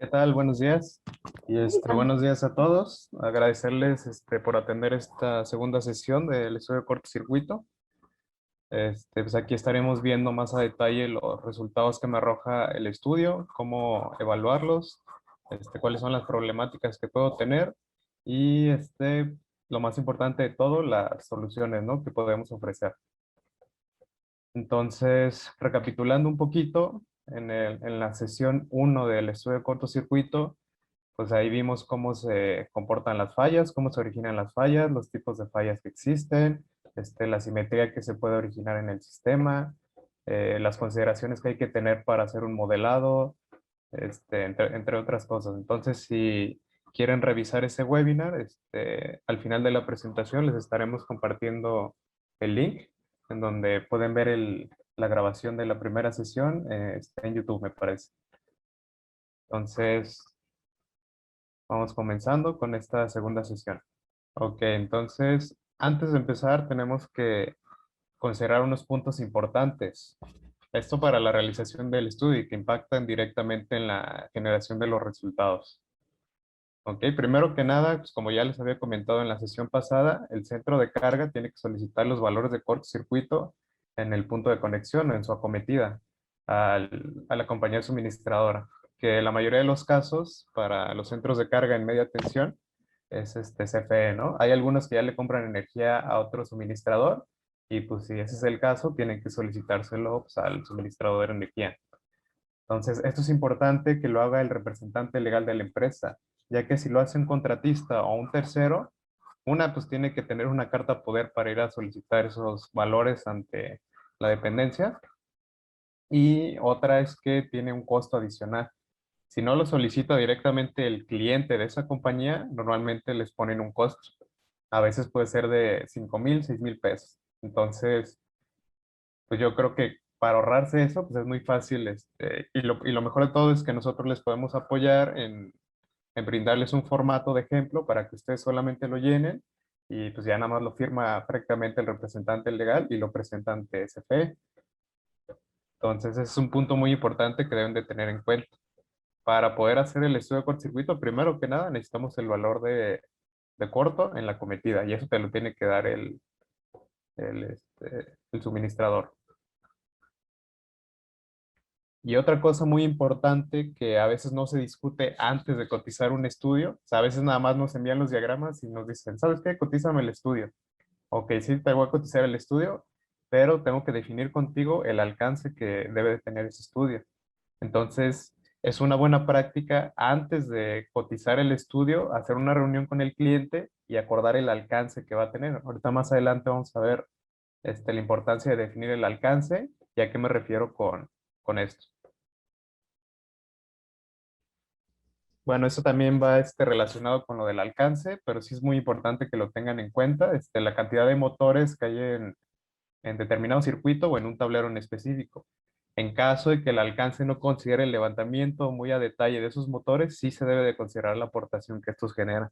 ¿Qué tal? Buenos días. Buenos días a todos. Agradecerles por atender esta segunda sesión del estudio de cortocircuito. Pues aquí estaremos viendo más a detalle los resultados que me arroja el estudio, cómo evaluarlos, cuáles son las problemáticas que puedo tener y lo más importante de todo, las soluciones, ¿no?, que podemos ofrecer. Entonces, recapitulando un poquito, en la sesión uno del estudio de cortocircuito, pues ahí vimos cómo se comportan las fallas, cómo se originan las fallas, los tipos de fallas que existen, la simetría que se puede originar en el sistema, las consideraciones que hay que tener para hacer un modelado, entre otras cosas. Entonces, si quieren revisar ese webinar, al final de la presentación les estaremos compartiendo el link en donde pueden ver la grabación de la primera sesión, está en YouTube, me parece. Entonces, vamos comenzando con esta segunda sesión. Ok, entonces, antes de empezar, tenemos que considerar unos puntos importantes. Esto para la realización del estudio y que impactan directamente en la generación de los resultados. Ok, primero que nada, pues como ya les había comentado en la sesión pasada, el centro de carga tiene que solicitar los valores de cortocircuito en el punto de conexión o en su acometida a la compañía suministradora, que la mayoría de los casos para los centros de carga en media tensión es CFE, ¿no? Hay algunos que ya le compran energía a otro suministrador y pues si ese es el caso, tienen que solicitárselo pues, al suministrador de energía. Entonces, esto es importante que lo haga el representante legal de la empresa, ya que si lo hace un contratista o un tercero, una pues tiene que tener una carta poder para ir a solicitar esos valores ante la dependencia y otra es que tiene un costo adicional. Si no lo solicita directamente el cliente de esa compañía, normalmente les ponen un costo. A veces puede ser de 5,000, 6,000 pesos. Entonces, pues yo creo que para ahorrarse eso, pues es muy fácil, y lo mejor de todo es que nosotros les podemos apoyar en brindarles un formato de ejemplo para que ustedes solamente lo llenen y pues ya nada más lo firma prácticamente el representante legal y lo presenta ante SFE. Entonces, ese es un punto muy importante que deben de tener en cuenta. Para poder hacer el estudio de cortocircuito, primero que nada necesitamos el valor de corto en la cometida y eso te lo tiene que dar el suministrador. Y otra cosa muy importante que a veces no se discute antes de cotizar un estudio, o sea, a veces nada más nos envían los diagramas y nos dicen, ¿sabes qué? Cotízame el estudio. Ok, sí, te voy a cotizar el estudio, pero tengo que definir contigo el alcance que debe de tener ese estudio. Entonces, es una buena práctica antes de cotizar el estudio, hacer una reunión con el cliente y acordar el alcance que va a tener. Ahorita más adelante vamos a ver la importancia de definir el alcance y a qué me refiero con esto. Bueno, eso también va relacionado con lo del alcance, pero sí es muy importante que lo tengan en cuenta, la cantidad de motores que hay en determinado circuito o en un tablero en específico. En caso de que el alcance no considere el levantamiento muy a detalle de esos motores, sí se debe de considerar la aportación que estos generan.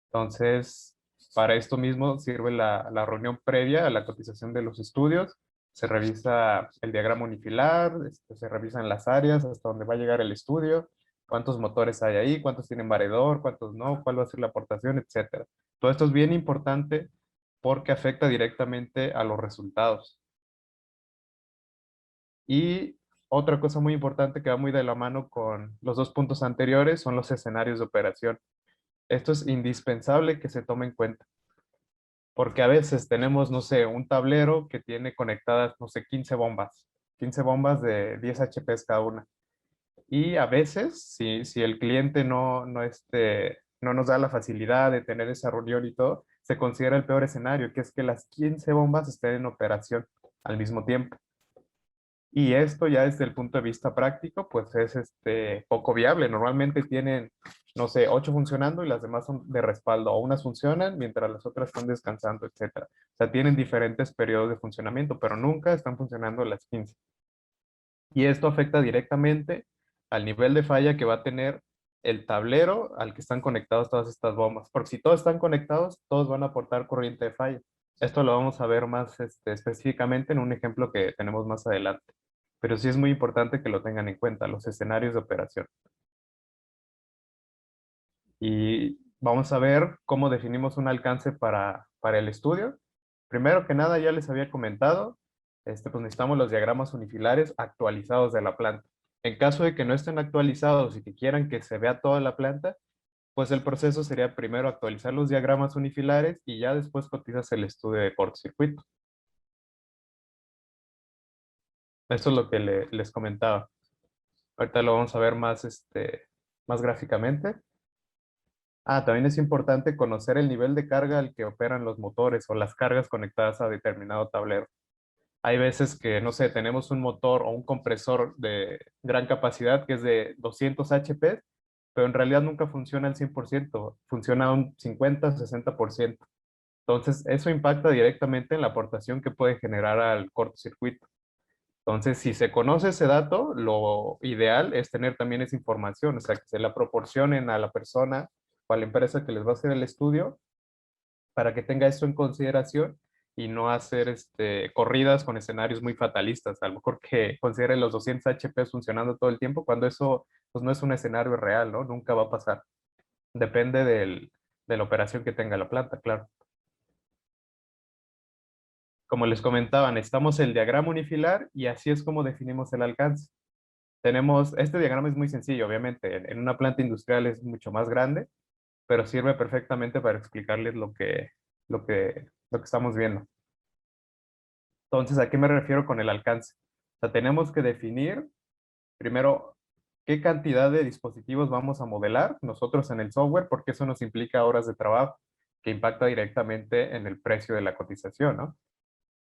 Entonces, para esto mismo sirve la reunión previa a la cotización de los estudios. Se revisa el diagrama unifilar, se revisan las áreas hasta donde va a llegar el estudio, cuántos motores hay ahí, cuántos tienen variador, cuántos no, cuál va a ser la aportación, etcétera. Todo esto es bien importante porque afecta directamente a los resultados. Y otra cosa muy importante que va muy de la mano con los dos puntos anteriores son los escenarios de operación. Esto es indispensable que se tome en cuenta, porque a veces tenemos, no sé, un tablero que tiene conectadas, no sé, 15 bombas de 10 HPs cada una. Y a veces, si el cliente no nos da la facilidad de tener esa reunión y todo, se considera el peor escenario, que es que las 15 bombas estén en operación al mismo tiempo. Y esto ya desde el punto de vista práctico, pues es poco viable. Normalmente tienen, no sé, 8 funcionando y las demás son de respaldo. O unas funcionan mientras las otras están descansando, etcétera. O sea, tienen diferentes periodos de funcionamiento, pero nunca están funcionando las 15. Y esto afecta directamente al nivel de falla que va a tener el tablero al que están conectados todas estas bombas. Porque si todos están conectados, todos van a aportar corriente de falla. Esto lo vamos a ver más específicamente en un ejemplo que tenemos más adelante. pero sí es muy importante que lo tengan en cuenta, los escenarios de operación. Y vamos a ver cómo definimos un alcance para el estudio. Primero que nada, ya les había comentado, pues necesitamos los diagramas unifilares actualizados de la planta. En caso de que no estén actualizados y que quieran que se vea toda la planta, pues el proceso sería primero actualizar los diagramas unifilares y ya después cotizas el estudio de cortocircuito. Eso es lo que les comentaba. Ahorita lo vamos a ver más, más gráficamente. También es importante conocer el nivel de carga al que operan los motores o las cargas conectadas a determinado tablero. Hay veces que, no sé, tenemos un motor o un compresor de gran capacidad que es de 200 HP, pero en realidad nunca funciona al 100%, funciona un 50-60%. Entonces, eso impacta directamente en la aportación que puede generar al cortocircuito. Entonces, si se conoce ese dato, lo ideal es tener también esa información, o sea, que se la proporcionen a la persona o a la empresa que les va a hacer el estudio para que tenga esto en consideración y no hacer corridas con escenarios muy fatalistas. A lo mejor que considere los 200 HP funcionando todo el tiempo, cuando eso pues, no es un escenario real, ¿no? Nunca va a pasar. Depende de la operación que tenga la planta, claro. Como les comentaba, necesitamos el diagrama unifilar y así es como definimos el alcance. Este diagrama es muy sencillo, obviamente, en una planta industrial es mucho más grande, pero sirve perfectamente para explicarles lo que estamos viendo. Entonces, ¿a qué me refiero con el alcance? O sea, tenemos que definir primero qué cantidad de dispositivos vamos a modelar nosotros en el software, porque eso nos implica horas de trabajo que impacta directamente en el precio de la cotización, ¿no?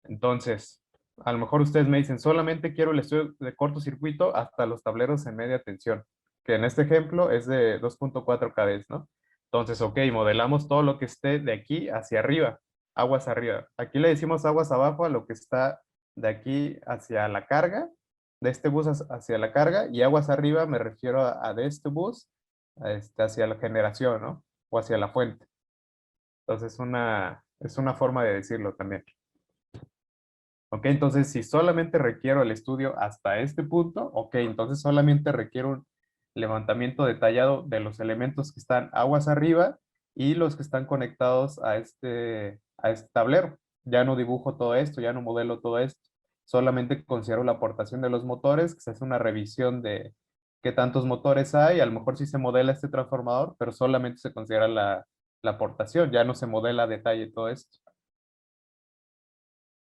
Entonces, a lo mejor ustedes me dicen, solamente quiero el estudio de cortocircuito hasta los tableros en media tensión, que en este ejemplo es de 2.4 kV, ¿no? Entonces, ok, modelamos todo lo que esté de aquí hacia arriba, aguas arriba. Aquí le decimos aguas abajo a lo que está de aquí hacia la carga, de este bus hacia la carga, y aguas arriba me refiero a de este bus hacia la generación, ¿no? O hacia la fuente. Entonces, es una forma de decirlo también. Ok, entonces si solamente requiero el estudio hasta este punto, ok, entonces solamente requiero un levantamiento detallado de los elementos que están aguas arriba y los que están conectados a este tablero. Ya no dibujo todo esto, ya no modelo todo esto, solamente considero la aportación de los motores, que se hace una revisión de qué tantos motores hay, a lo mejor sí se modela este transformador, pero solamente se considera la aportación, ya no se modela a detalle todo esto.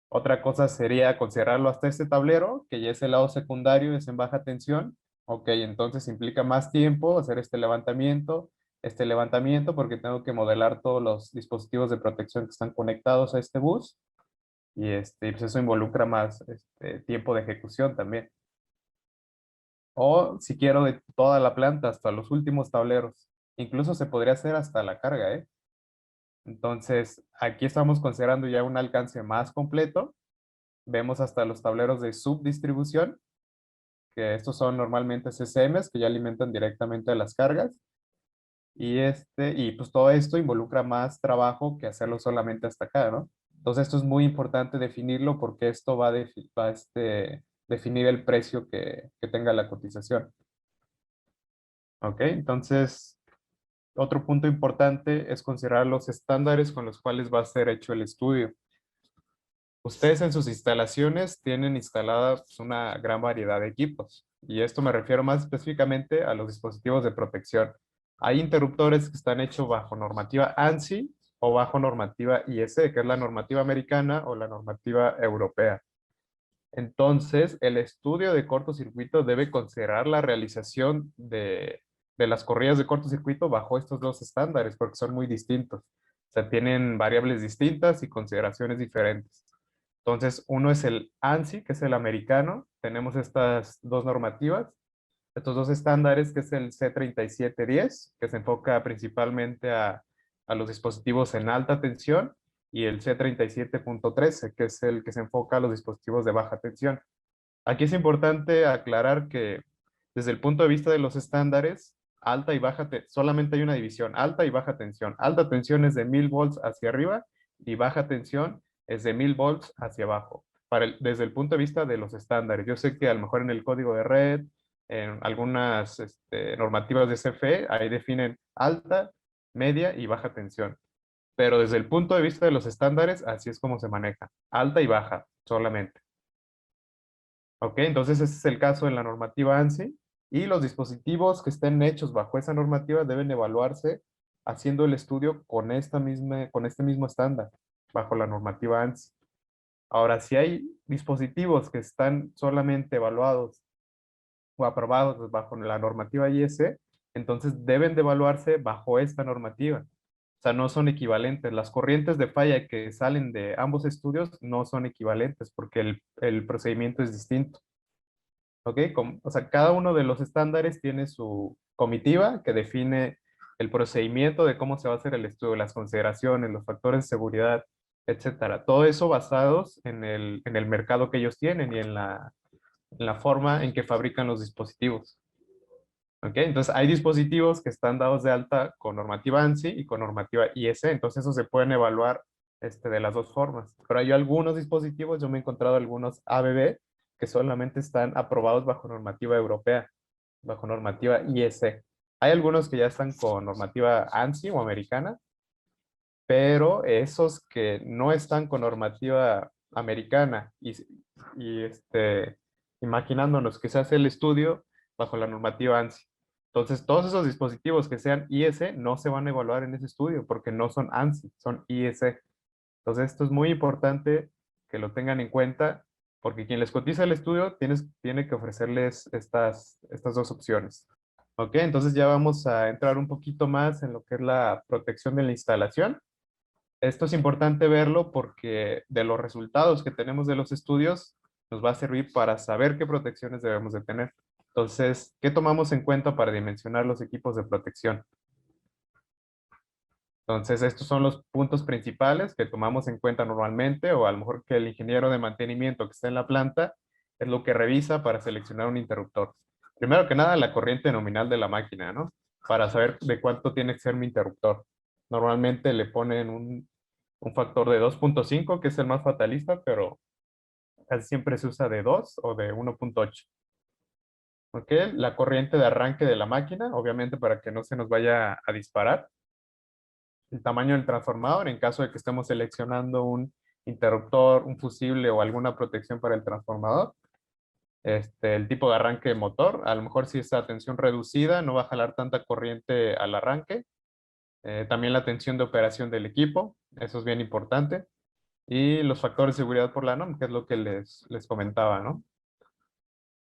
Otra cosa sería considerarlo hasta este tablero, que ya es el lado secundario, es en baja tensión. Ok, entonces implica más tiempo hacer este levantamiento, porque tengo que modelar todos los dispositivos de protección que están conectados a este bus. Y pues eso involucra más tiempo de ejecución también. O si quiero de toda la planta hasta los últimos tableros. Incluso se podría hacer hasta la carga, ¿eh? Entonces, aquí estamos considerando ya un alcance más completo. Vemos hasta los tableros de subdistribución, que estos son normalmente CCMs que ya alimentan directamente a las cargas. Y pues todo esto involucra más trabajo que hacerlo solamente hasta acá, ¿no? Entonces esto es muy importante definirlo porque esto va a definir el precio que tenga la cotización. ¿Ok? Entonces, otro punto importante es considerar los estándares con los cuales va a ser hecho el estudio. Ustedes en sus instalaciones tienen instalada pues, una gran variedad de equipos y esto me refiero más específicamente a los dispositivos de protección. Hay interruptores que están hechos bajo normativa ANSI o bajo normativa IEC, que es la normativa americana o la normativa europea. Entonces, el estudio de cortocircuito debe considerar la realización de las corridas de cortocircuito bajo estos dos estándares porque son muy distintos. O sea, tienen variables distintas y consideraciones diferentes. Entonces, uno es el ANSI, que es el americano. Tenemos estas dos normativas, estos dos estándares, que es el C3710, que se enfoca principalmente a los dispositivos en alta tensión, y el C37.13, que es el que se enfoca a los dispositivos de baja tensión. Aquí es importante aclarar que desde el punto de vista de los estándares, alta y baja, solamente hay una división, alta y baja tensión. Alta tensión es de 1000 volts hacia arriba y baja tensión es de 1000 volts hacia abajo. desde el punto de vista de los estándares. Yo sé que a lo mejor en el código de red, en algunas normativas de CFE, ahí definen alta, media y baja tensión. Pero desde el punto de vista de los estándares, así es como se maneja. Alta y baja solamente. ¿Ok? Entonces ese es el caso en la normativa ANSI y los dispositivos que estén hechos bajo esa normativa deben evaluarse haciendo el estudio con este mismo estándar, bajo la normativa ANSI. Ahora, si hay dispositivos que están solamente evaluados o aprobados bajo la normativa IS, entonces deben de evaluarse bajo esta normativa. O sea, no son equivalentes. Las corrientes de falla que salen de ambos estudios no son equivalentes porque el procedimiento es distinto. ¿Ok? O sea, cada uno de los estándares tiene su comitiva que define el procedimiento de cómo se va a hacer el estudio, las consideraciones, los factores de seguridad, etcétera. Todo eso basados en el mercado que ellos tienen y en la forma en que fabrican los dispositivos. ¿Ok? Entonces, hay dispositivos que están dados de alta con normativa ANSI y con normativa IS, entonces eso se pueden evaluar de las dos formas. Pero hay algunos dispositivos, yo me he encontrado algunos ABB que solamente están aprobados bajo normativa europea, bajo normativa IS. Hay algunos que ya están con normativa ANSI o americana, pero esos que no están con normativa americana y imaginándonos que se hace el estudio bajo la normativa ANSI. Entonces, todos esos dispositivos que sean IS no se van a evaluar en ese estudio porque no son ANSI, son IS. Entonces, esto es muy importante que lo tengan en cuenta porque quien les cotiza el estudio tiene que ofrecerles estas dos opciones. Ok, entonces ya vamos a entrar un poquito más en lo que es la protección de la instalación. Esto es importante verlo porque de los resultados que tenemos de los estudios nos va a servir para saber qué protecciones debemos de tener. Entonces, ¿qué tomamos en cuenta para dimensionar los equipos de protección? Entonces, estos son los puntos principales que tomamos en cuenta normalmente, o a lo mejor que el ingeniero de mantenimiento que está en la planta es lo que revisa para seleccionar un interruptor. Primero que nada, la corriente nominal de la máquina, ¿no? Para saber de cuánto tiene que ser mi interruptor. Normalmente le ponen un factor de 2.5, que es el más fatalista, pero casi siempre se usa de 2 o de 1.8. ¿Ok? La corriente de arranque de la máquina, obviamente para que no se nos vaya a disparar. El tamaño del transformador, en caso de que estemos seleccionando un interruptor, un fusible o alguna protección para el transformador. El tipo de arranque de motor, a lo mejor si es a tensión reducida, no va a jalar tanta corriente al arranque. También la tensión de operación del equipo, eso es bien importante. Y los factores de seguridad por la NOM, que es lo que les comentaba, ¿no?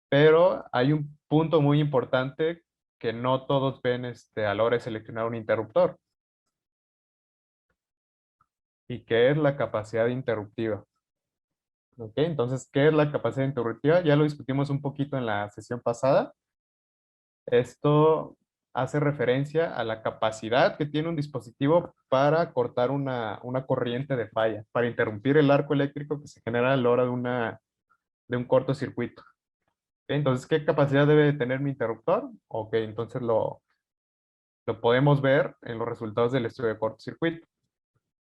Pero hay un punto muy importante que no todos ven a la hora de seleccionar un interruptor, y que es la capacidad interruptiva. ¿Ok? Entonces, ¿qué es la capacidad interruptiva? Ya lo discutimos un poquito en la sesión pasada. Esto hace referencia a la capacidad que tiene un dispositivo para cortar una corriente de falla, para interrumpir el arco eléctrico que se genera a la hora de un cortocircuito. ¿Ok? Entonces, ¿qué capacidad debe de tener mi interruptor? Ok, entonces lo podemos ver en los resultados del estudio de cortocircuito.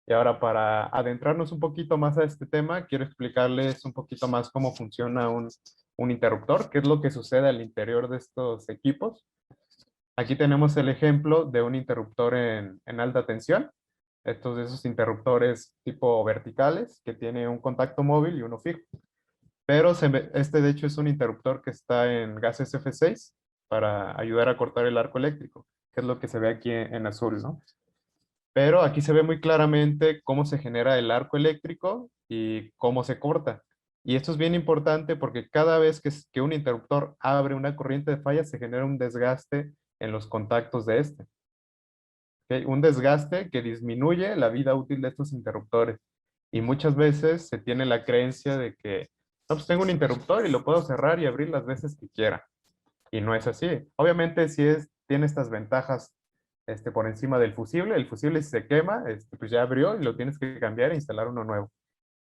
Y ahora, para adentrarnos un poquito más a este tema, quiero explicarles un poquito más cómo funciona un interruptor, qué es lo que sucede al interior de estos equipos. Aquí tenemos el ejemplo de un interruptor en alta tensión. Estos de esos interruptores tipo verticales que tiene un contacto móvil y uno fijo. Pero este de hecho es un interruptor que está en gas SF6 para ayudar a cortar el arco eléctrico, que es lo que se ve aquí en azul, ¿no? Pero aquí se ve muy claramente cómo se genera el arco eléctrico y cómo se corta. Y esto es bien importante porque cada vez que un interruptor abre una corriente de falla, se genera un desgaste en los contactos de este. ¿Ok? Un desgaste que disminuye la vida útil de estos interruptores. Y muchas veces se tiene la creencia de que, no, pues tengo un interruptor y lo puedo cerrar y abrir las veces que quiera. Y no es así. Obviamente, tiene estas ventajas por encima del fusible. El fusible, si se quema, pues ya abrió y lo tienes que cambiar e instalar uno nuevo.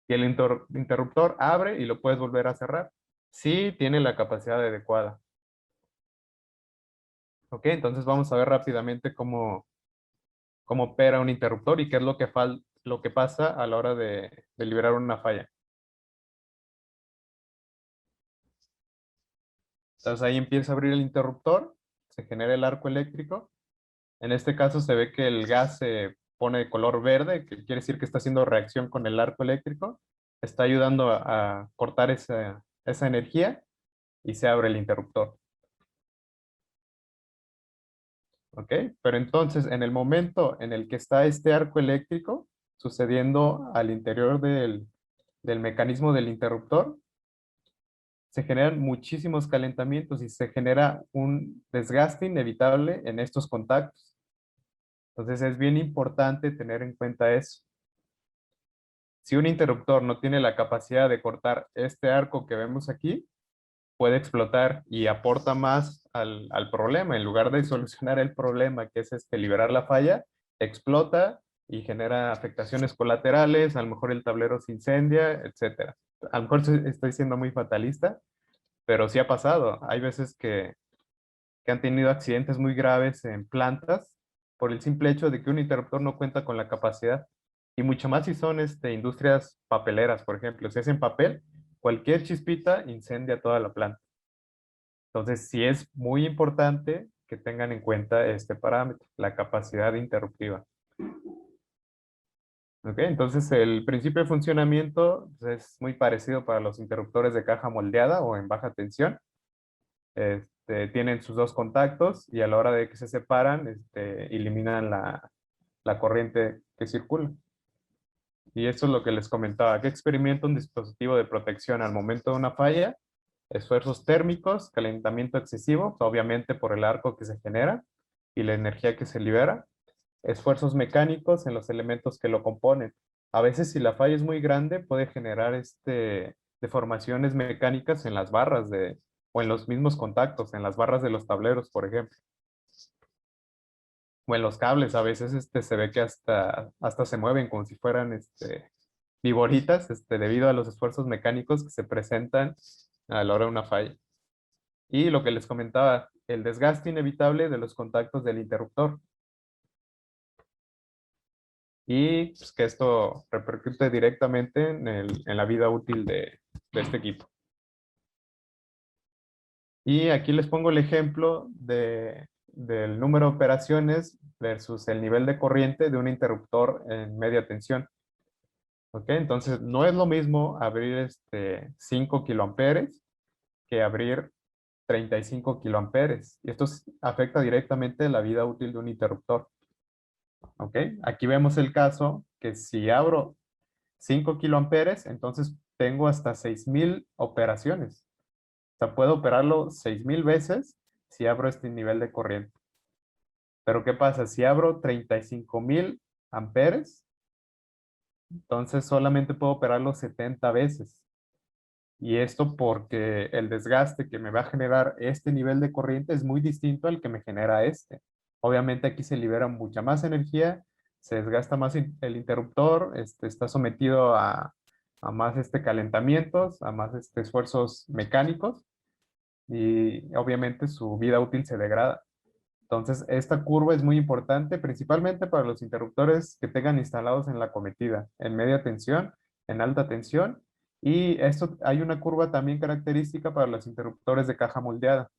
Y el interruptor abre y lo puedes volver a cerrar. Sí, tiene la capacidad adecuada. Ok, entonces vamos a ver rápidamente cómo opera un interruptor y qué es lo que pasa a la hora de liberar una falla. Entonces ahí empieza a abrir el interruptor, se genera el arco eléctrico. En este caso se ve que el gas se pone de color verde, que quiere decir que está haciendo reacción con el arco eléctrico, está ayudando a cortar esa energía y se abre el interruptor. ¿Ok? Pero entonces, en el momento en el que está este arco eléctrico sucediendo al interior del mecanismo del interruptor, se generan muchísimos calentamientos y se genera un desgaste inevitable en estos contactos. Entonces es bien importante tener en cuenta eso. Si un interruptor no tiene la capacidad de cortar este arco que vemos aquí, puede explotar y aporta más al problema. En lugar de solucionar el problema, que es liberar la falla, explota y genera afectaciones colaterales, a lo mejor el tablero se incendia, etcétera. A lo mejor estoy siendo muy fatalista, pero sí ha pasado. Hay veces que han tenido accidentes muy graves en plantas por el simple hecho de que un interruptor no cuenta con la capacidad. Y mucho más si son industrias papeleras, por ejemplo. Si hacen papel, cualquier chispita incendia toda la planta. Entonces, sí es muy importante que tengan en cuenta este parámetro, la capacidad interruptiva. ¿Ok? Entonces, el principio de funcionamiento pues, es muy parecido para los interruptores de caja moldeada o en baja tensión. Tienen sus dos contactos y a la hora de que se separan, eliminan la corriente que circula. Y eso es lo que les comentaba. ¿Qué experimenta un dispositivo de protección al momento de una falla? Esfuerzos térmicos, calentamiento excesivo, obviamente por el arco que se genera y la energía que se libera. Esfuerzos mecánicos en los elementos que lo componen. A veces si la falla es muy grande puede generar deformaciones mecánicas en las barras o en los mismos contactos, en las barras de los tableros, por ejemplo. O en los cables, a veces se ve que hasta se mueven como si fueran viboritas, debido a los esfuerzos mecánicos que se presentan a la hora de una falla. Y lo que les comentaba, el desgaste inevitable de los contactos del interruptor. Y pues, que esto repercute directamente en la vida útil de este equipo. Y aquí les pongo el ejemplo del número de operaciones versus el nivel de corriente de un interruptor en media tensión. ¿Ok? Entonces, no es lo mismo abrir 5 kiloamperes que abrir 35 kiloamperes. Y esto afecta directamente la vida útil de un interruptor. ¿Ok? Aquí vemos el caso que si abro 5 kiloamperes, entonces tengo hasta 6,000 operaciones. O sea, puedo operarlo 6,000 veces si abro este nivel de corriente. Pero ¿qué pasa? Si abro 35,000 amperes, entonces solamente puedo operarlo 70 veces. Y esto porque el desgaste que me va a generar este nivel de corriente es muy distinto al que me genera este. Obviamente aquí se libera mucha más energía, se desgasta más el interruptor, está sometido a más calentamientos, a más esfuerzos mecánicos y obviamente su vida útil se degrada. Entonces, esta curva es muy importante, principalmente para los interruptores que tengan instalados en la cometida, en media tensión, en alta tensión. Y esto hay una curva también característica para los interruptores de caja moldeada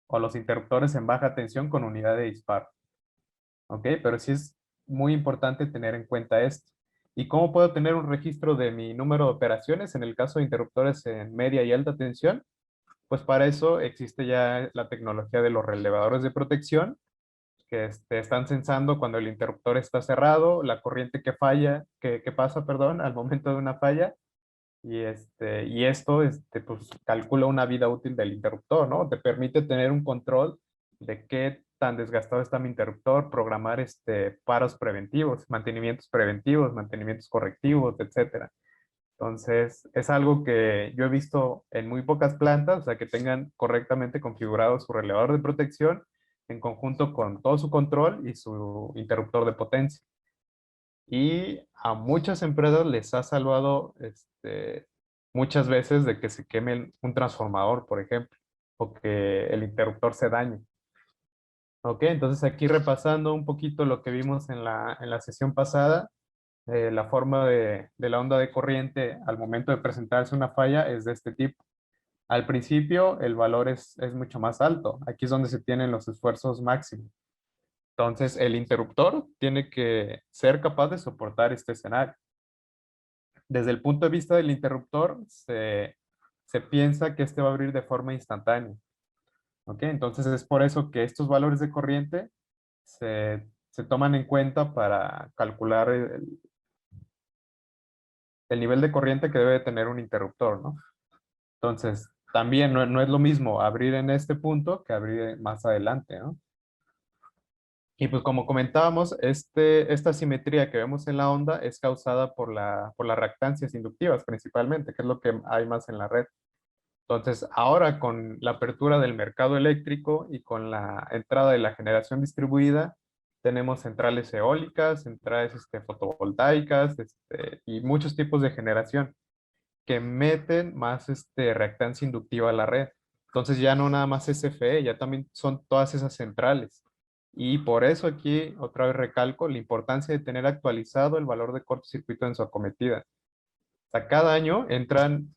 o los interruptores en baja tensión con unidad de disparo. ¿Ok? Pero sí es muy importante tener en cuenta esto. ¿Y cómo puedo tener un registro de mi número de operaciones en el caso de interruptores en media y alta tensión? Pues para eso existe ya la tecnología de los relevadores de protección que están sensando cuando el interruptor está cerrado, la corriente que falla, que pasa, perdón, al momento de una falla, y esto pues, calcula una vida útil del interruptor, ¿no? Te permite tener un control de qué tan desgastado está mi interruptor, programar paros preventivos, mantenimientos correctivos, etcétera. Entonces, es algo que yo he visto en muy pocas plantas, o sea, que tengan correctamente configurado su relevador de protección en conjunto con todo su control y su interruptor de potencia. Y a muchas empresas les ha salvado muchas veces de que se queme un transformador, por ejemplo, o que el interruptor se dañe. Ok, entonces aquí repasando un poquito lo que vimos en la sesión pasada, la forma de la onda de corriente al momento de presentarse una falla es de este tipo. Al principio el valor es mucho más alto. Aquí es donde se tienen los esfuerzos máximos. Entonces el interruptor tiene que ser capaz de soportar este escenario. Desde el punto de vista del interruptor, se piensa que este va a abrir de forma instantánea. ¿Ok? Entonces es por eso que estos valores de corriente se toman en cuenta para calcular el nivel de corriente que debe tener un interruptor, ¿no? Entonces, también no es lo mismo abrir en este punto que abrir más adelante, ¿no? Y pues como comentábamos, esta simetría que vemos en la onda es causada por las reactancias inductivas principalmente, que es lo que hay más en la red. Entonces, ahora con la apertura del mercado eléctrico y con la entrada de la generación distribuida, tenemos centrales eólicas, centrales fotovoltaicas, y muchos tipos de generación que meten más reactancia inductiva a la red. Entonces ya no nada más SFE, ya también son todas esas centrales. Y por eso aquí otra vez recalco la importancia de tener actualizado el valor de cortocircuito en su acometida. O sea, cada año entran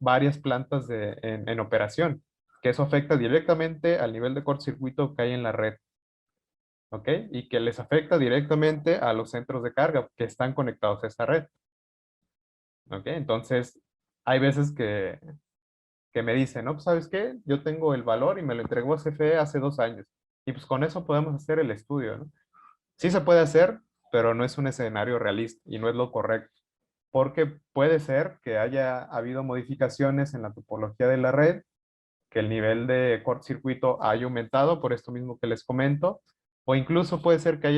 varias plantas en operación, que eso afecta directamente al nivel de cortocircuito que hay en la red, ¿ok? Y que les afecta directamente a los centros de carga que están conectados a esa red, ¿ok? Entonces, hay veces que me dicen, no, pues ¿sabes qué? Yo tengo el valor y me lo entregó CFE hace 2 años. Y pues con eso podemos hacer el estudio, ¿no? Sí se puede hacer, pero no es un escenario realista y no es lo correcto. Porque puede ser que haya habido modificaciones en la topología de la red, que el nivel de cortocircuito haya aumentado por esto mismo que les comento, o incluso puede ser que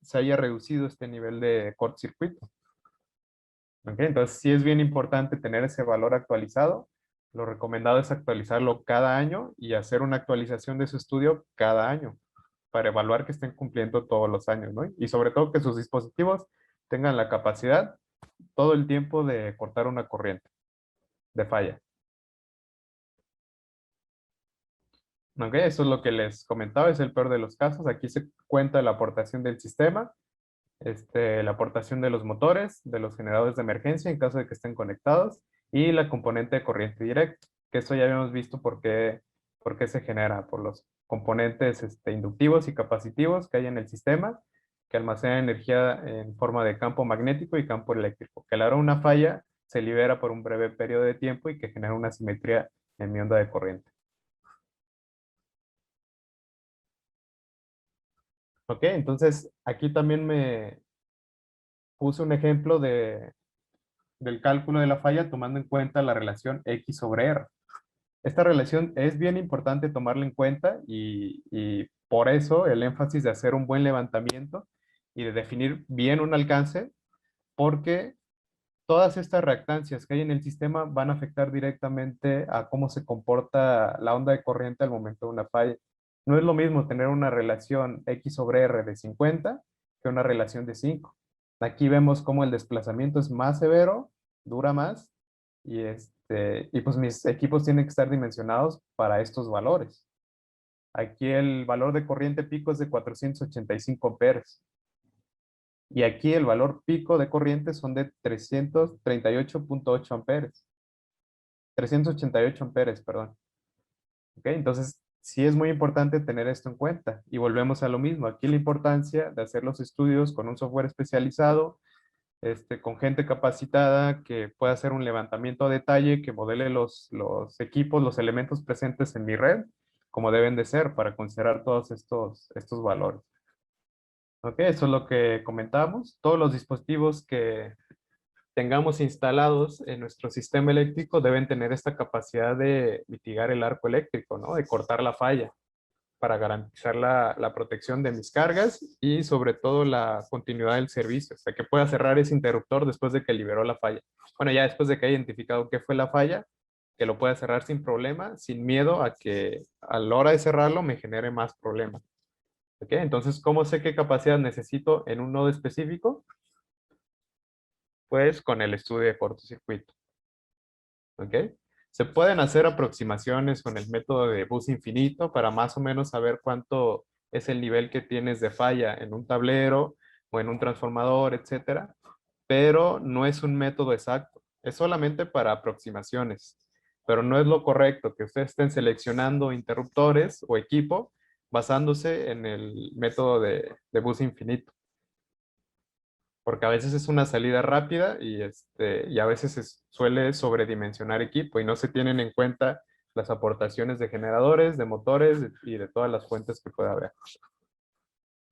se haya reducido este nivel de cortocircuito. ¿Ok? Entonces sí es bien importante tener ese valor actualizado. Lo recomendado es actualizarlo cada año y hacer una actualización de su estudio cada año para evaluar que estén cumpliendo todos los años, ¿no? Y sobre todo que sus dispositivos tengan la capacidad todo el tiempo de cortar una corriente de falla. ¿Ok? Eso es lo que les comentaba, es el peor de los casos. Aquí se cuenta la aportación del sistema, la aportación de los motores, de los generadores de emergencia en caso de que estén conectados y la componente de corriente directa, que eso ya habíamos visto por qué se genera, por los componentes inductivos y capacitivos que hay en el sistema, que almacenan energía en forma de campo magnético y campo eléctrico, que al haber una falla se libera por un breve periodo de tiempo y que genera una simetría en mi onda de corriente. Ok, entonces aquí también me puse un ejemplo del cálculo de la falla tomando en cuenta la relación X sobre R. Esta relación es bien importante tomarla en cuenta y por eso el énfasis de hacer un buen levantamiento y de definir bien un alcance, porque todas estas reactancias que hay en el sistema van a afectar directamente a cómo se comporta la onda de corriente al momento de una falla. No es lo mismo tener una relación X sobre R de 50 que una relación de 5. Aquí vemos cómo el desplazamiento es más severo, dura más, y pues mis equipos tienen que estar dimensionados para estos valores. Aquí el valor de corriente pico es de 485 amperes. Y aquí el valor pico de corriente son de 338,8 amperes. 388 amperes, perdón. ¿Ok? Entonces, sí es muy importante tener esto en cuenta. Y volvemos a lo mismo. Aquí la importancia de hacer los estudios con un software especializado, con gente capacitada que pueda hacer un levantamiento a detalle, que modele los equipos, los elementos presentes en mi red, como deben de ser para considerar todos estos valores. ¿Ok? Eso es lo que comentamos. Todos los dispositivos que tengamos instalados en nuestro sistema eléctrico deben tener esta capacidad de mitigar el arco eléctrico, ¿no? De cortar la falla para garantizar la protección de mis cargas y sobre todo la continuidad del servicio, o sea, que pueda cerrar ese interruptor después de que liberó la falla. Bueno, ya después de que haya identificado qué fue la falla, que lo pueda cerrar sin problema, sin miedo a que a la hora de cerrarlo me genere más problemas. ¿Ok? Entonces, ¿cómo sé qué capacidad necesito en un nodo específico? Pues con el estudio de cortocircuito. ¿Ok? Se pueden hacer aproximaciones con el método de bus infinito para más o menos saber cuánto es el nivel que tienes de falla en un tablero o en un transformador, etcétera, pero no es un método exacto, es solamente para aproximaciones. pero no es lo correcto que ustedes estén seleccionando interruptores o equipo basándose en el método de bus infinito, porque a veces es una salida rápida y a veces se suele sobredimensionar equipo y no se tienen en cuenta las aportaciones de generadores, de motores y de todas las fuentes que pueda haber.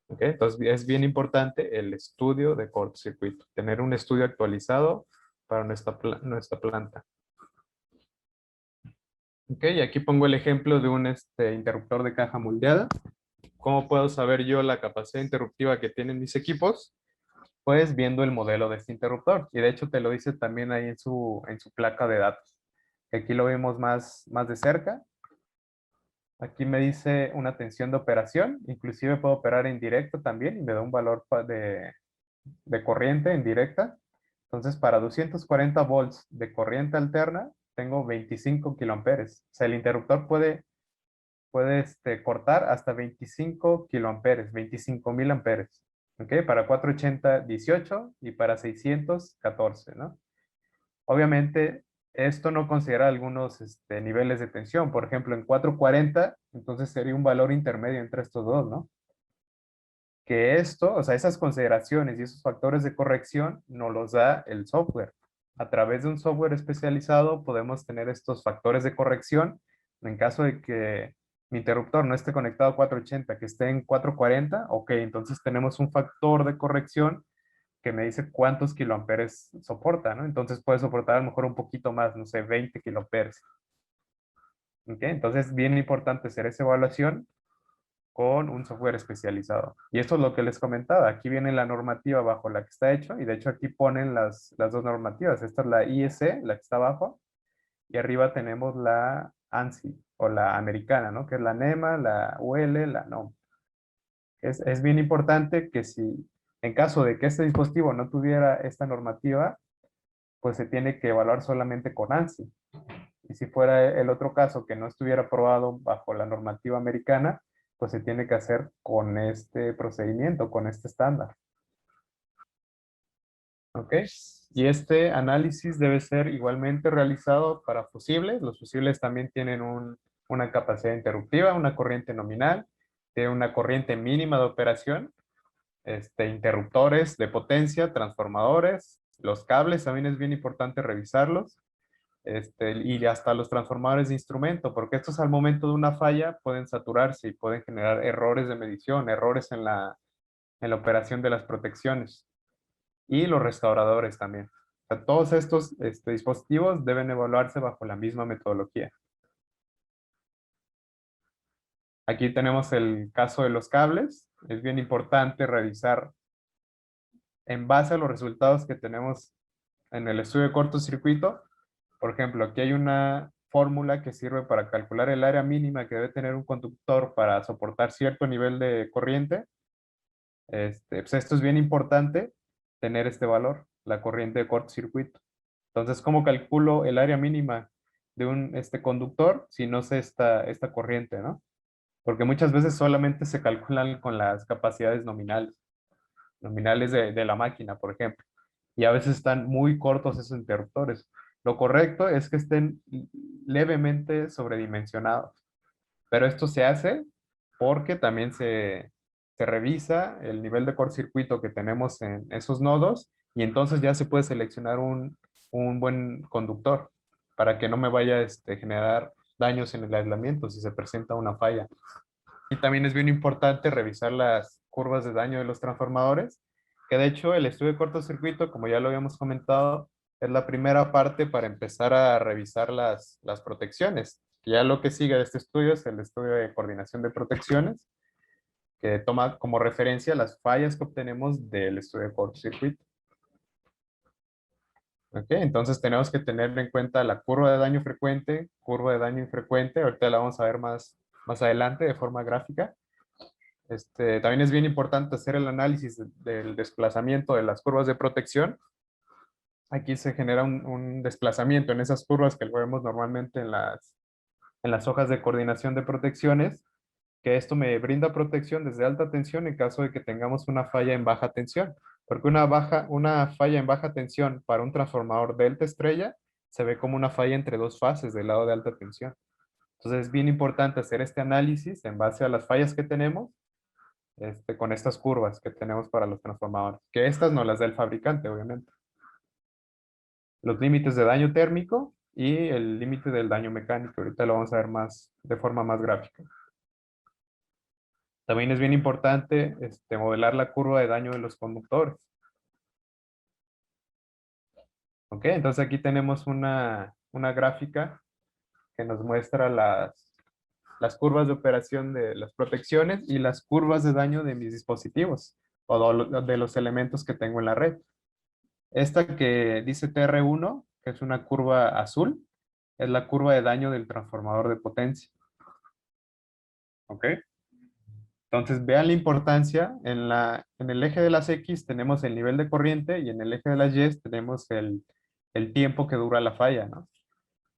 ¿Ok? Entonces es bien importante el estudio de cortocircuito, tener un estudio actualizado para nuestra planta. ¿Ok? Y aquí pongo el ejemplo de un interruptor de caja moldeada. ¿Cómo puedo saber yo la capacidad interruptiva que tienen mis equipos? Pues viendo el modelo de este interruptor. Y de hecho te lo dice también ahí en su placa de datos. Aquí lo vemos más de cerca. Aquí me dice una tensión de operación. Inclusive puedo operar en directo también y me da un valor de corriente en directa. Entonces, para 240 volts de corriente alterna, tengo 25 kiloamperes. O sea, el interruptor puede cortar hasta 25 kiloamperes, 25,000 amperes. ¿Ok? Para 480, 18 y para 600, 14, ¿no? Obviamente, esto no considera algunos niveles de tensión. Por ejemplo, en 440, entonces sería un valor intermedio entre estos dos, ¿no? Que esto, o sea, esas consideraciones y esos factores de corrección nos los da el software. A través de un software especializado podemos tener estos factores de corrección en caso de que mi interruptor no esté conectado a 480, que esté en 440, ok, entonces tenemos un factor de corrección que me dice cuántos kiloamperes soporta, ¿no? Entonces puede soportar a lo mejor un poquito más, no sé, 20 kiloamperes. ¿Ok? Entonces, bien importante hacer esa evaluación con un software especializado. Y esto es lo que les comentaba. Aquí viene la normativa bajo la que está hecho y de hecho aquí ponen las dos normativas. Esta es la IEC, la que está abajo, y arriba tenemos la ANSI o la americana, ¿no? Que es la NEMA, la UL, la NOM. Es bien importante que si en caso de que este dispositivo no tuviera esta normativa, pues se tiene que evaluar solamente con ANSI. Y si fuera el otro caso que no estuviera aprobado bajo la normativa americana, pues se tiene que hacer con este procedimiento, con este estándar. ¿Ok? Y este análisis debe ser igualmente realizado para fusibles. Los fusibles también tienen una capacidad interruptiva, una corriente nominal, tiene una corriente mínima de operación, interruptores de potencia, transformadores, los cables también es bien importante revisarlos. Y hasta los transformadores de instrumento, porque estos al momento de una falla pueden saturarse y pueden generar errores de medición, errores en la operación de las protecciones. Y los restauradores también. O sea, todos estos dispositivos deben evaluarse bajo la misma metodología. Aquí tenemos el caso de los cables. Es bien importante revisar en base a los resultados que tenemos en el estudio de cortocircuito. Por ejemplo, aquí hay una fórmula que sirve para calcular el área mínima que debe tener un conductor para soportar cierto nivel de corriente. Pues esto es bien importante, tener este valor, la corriente de cortocircuito. Entonces, ¿cómo calculo el área mínima de un conductor si no sé esta corriente, ¿no? Porque muchas veces solamente se calculan con las capacidades nominales de la máquina, por ejemplo. Y a veces están muy cortos esos interruptores. Lo correcto es que estén levemente sobredimensionados. Pero esto se hace porque también se revisa el nivel de cortocircuito que tenemos en esos nodos y entonces ya se puede seleccionar un buen conductor para que no me vaya a generar daños en el aislamiento si se presenta una falla. Y también es bien importante revisar las curvas de daño de los transformadores, que de hecho el estudio de cortocircuito, como ya lo habíamos comentado, es la primera parte para empezar a revisar las protecciones. Ya lo que sigue de este estudio es el estudio de coordinación de protecciones, que toma como referencia las fallas que obtenemos del estudio de cortocircuito. ¿Ok? Entonces tenemos que tener en cuenta la curva de daño frecuente, curva de daño infrecuente, ahorita la vamos a ver más adelante de forma gráfica. También es bien importante hacer el análisis del desplazamiento de las curvas de protección. Aquí se genera un desplazamiento en esas curvas que lo vemos normalmente en las hojas de coordinación de protecciones, que esto me brinda protección desde alta tensión en caso de que tengamos una falla en baja tensión. Porque una falla en baja tensión para un transformador delta estrella se ve como una falla entre dos fases del lado de alta tensión. Entonces es bien importante hacer este análisis en base a las fallas que tenemos con estas curvas que tenemos para los transformadores, que estas no las da el fabricante, obviamente. Los límites de daño térmico y el límite del daño mecánico. Ahorita lo vamos a ver más de forma más gráfica. También es bien importante modelar la curva de daño de los conductores. ¿Ok? Entonces aquí tenemos una gráfica que nos muestra las curvas de operación de las protecciones y las curvas de daño de mis dispositivos o de los elementos que tengo en la red. Esta que dice TR1, que es una curva azul, es la curva de daño del transformador de potencia. ¿Ok? Entonces vean la importancia. En el eje de las X tenemos el nivel de corriente y en el eje de las Y tenemos el tiempo que dura la falla, ¿no?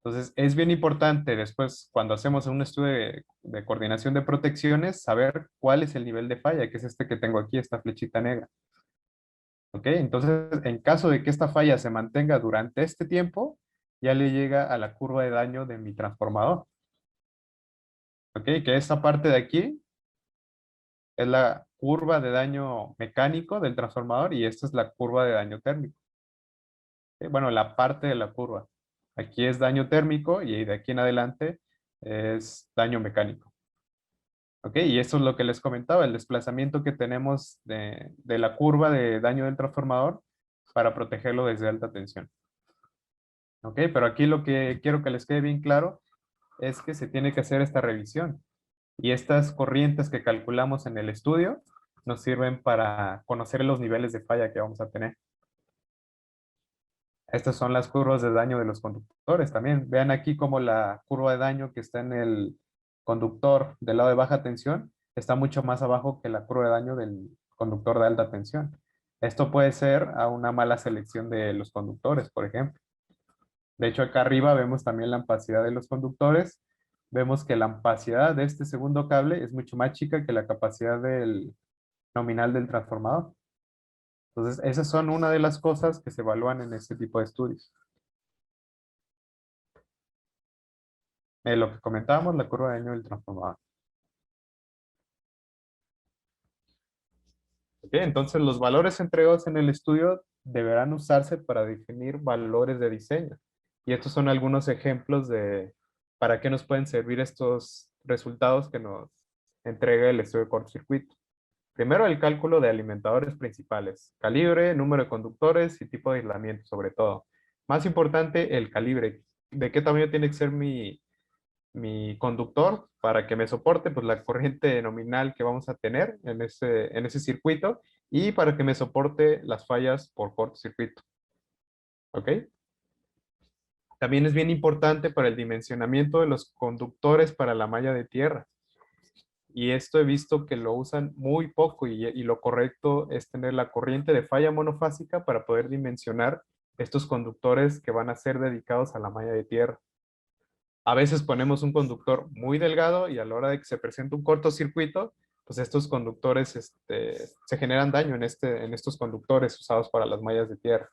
Entonces, es bien importante después, cuando hacemos un estudio de coordinación de protecciones, saber cuál es el nivel de falla, que es este que tengo aquí, esta flechita negra. ¿Ok? Entonces, en caso de que esta falla se mantenga durante este tiempo, ya le llega a la curva de daño de mi transformador. ¿Ok? Que esta parte de aquí es la curva de daño mecánico del transformador y esta es la curva de daño térmico. ¿Ok? Bueno, la parte de la curva. Aquí es daño térmico y de aquí en adelante es daño mecánico. ¿Ok? Y eso es lo que les comentaba, el desplazamiento que tenemos de la curva de daño del transformador para protegerlo desde alta tensión. ¿Ok? Pero aquí lo que quiero que les quede bien claro es que se tiene que hacer esta revisión. Y estas corrientes que calculamos en el estudio nos sirven para conocer los niveles de falla que vamos a tener. Estas son las curvas de daño de los conductores también. Vean aquí como la curva de daño que está en el conductor del lado de baja tensión está mucho más abajo que la curva de daño del conductor de alta tensión. Esto puede ser a una mala selección de los conductores, por ejemplo. De hecho, acá arriba vemos también la ampacidad de los conductores. Vemos que la ampacidad de este segundo cable es mucho más chica que la capacidad del nominal del transformador. Entonces, esas son una de las cosas que se evalúan en este tipo de estudios. Lo que comentábamos, la curva de daño del transformador. ¿Ok? Entonces, los valores entregados en el estudio deberán usarse para definir valores de diseño. Y estos son algunos ejemplos de para qué nos pueden servir estos resultados que nos entrega el estudio de cortocircuito. Primero, el cálculo de alimentadores principales, calibre, número de conductores y tipo de aislamiento, sobre todo. Más importante, el calibre. ¿De qué tamaño tiene que ser mi conductor para que me soporte pues, la corriente nominal que vamos a tener en ese circuito y para que me soporte las fallas por cortocircuito? ¿Ok? También es bien importante para el dimensionamiento de los conductores para la malla de tierra. Y esto he visto que lo usan muy poco y lo correcto es tener la corriente de falla monofásica para poder dimensionar estos conductores que van a ser dedicados a la malla de tierra. A veces ponemos un conductor muy delgado y a la hora de que se presenta un cortocircuito, pues estos conductores se generan daño en estos conductores usados para las mallas de tierra.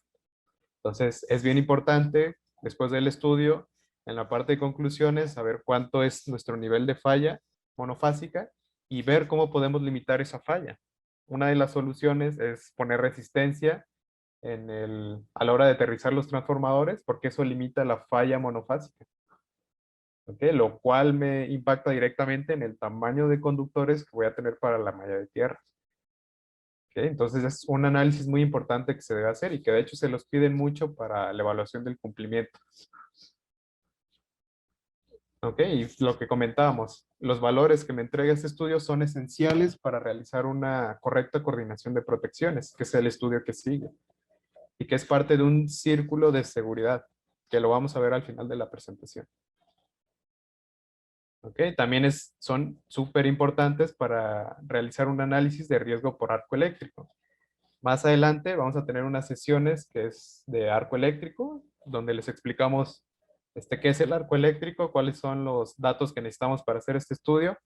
Entonces, es bien importante, después del estudio, en la parte de conclusiones, saber cuánto es nuestro nivel de falla monofásica y ver cómo podemos limitar esa falla. Una de las soluciones es poner resistencia a la hora de aterrizar los transformadores, porque eso limita la falla monofásica. ¿Ok? Lo cual me impacta directamente en el tamaño de conductores que voy a tener para la malla de tierra. ¿Ok? Entonces es un análisis muy importante que se debe hacer y que de hecho se los piden mucho para la evaluación del cumplimiento. ¿Ok? Y lo que comentábamos, los valores que me entrega este estudio son esenciales para realizar una correcta coordinación de protecciones, que es el estudio que sigue y que es parte de un círculo de seguridad, que lo vamos a ver al final de la presentación. ¿Ok? También son súper importantes para realizar un análisis de riesgo por arco eléctrico. Más adelante vamos a tener unas sesiones que es de arco eléctrico, donde les explicamos qué es el arco eléctrico, cuáles son los datos que necesitamos para hacer este estudio.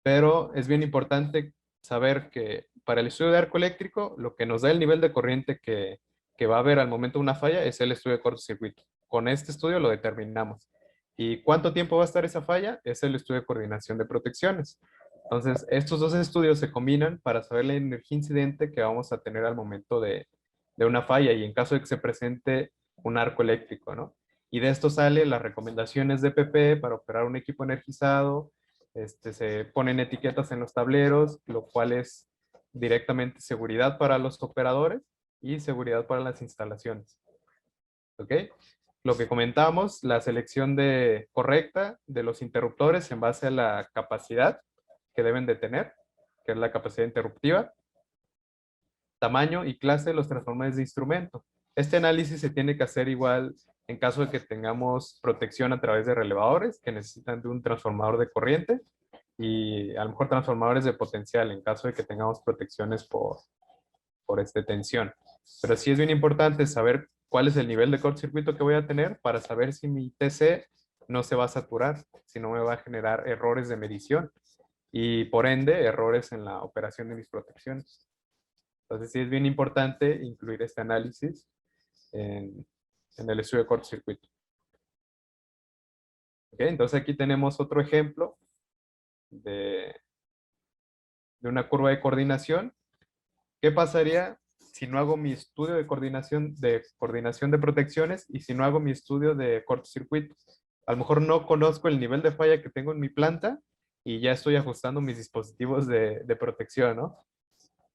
Pero es bien importante saber que para el estudio de arco eléctrico, lo que nos da el nivel de corriente que que va a haber al momento de una falla es el estudio de cortocircuito. Con este estudio lo determinamos. ¿Y cuánto tiempo va a estar esa falla? Es el estudio de coordinación de protecciones. Entonces, estos dos estudios se combinan para saber la energía incidente que vamos a tener al momento de una falla y en caso de que se presente un arco eléctrico, ¿no? Y de esto sale las recomendaciones de PP para operar un equipo energizado. Se ponen etiquetas en los tableros, lo cual es directamente seguridad para los operadores y seguridad para las instalaciones. ¿Ok? Lo que comentamos, la selección correcta de los interruptores en base a la capacidad que deben de tener, que es la capacidad interruptiva, tamaño y clase de los transformadores de instrumento. Este análisis se tiene que hacer igual en caso de que tengamos protección a través de relevadores que necesitan de un transformador de corriente y a lo mejor transformadores de potencial en caso de que tengamos protecciones por tensión. Pero sí es bien importante saber cuál es el nivel de cortocircuito que voy a tener para saber si mi TC no se va a saturar, si no me va a generar errores de medición y por ende errores en la operación de mis protecciones. Entonces sí es bien importante incluir este análisis en el estudio de cortocircuito. ¿Okay? Entonces aquí tenemos otro ejemplo de una curva de coordinación. ¿Qué pasaría si no hago mi estudio de coordinación de protecciones y si no hago mi estudio de cortocircuito? A lo mejor no conozco el nivel de falla que tengo en mi planta y ya estoy ajustando mis dispositivos de protección, ¿no?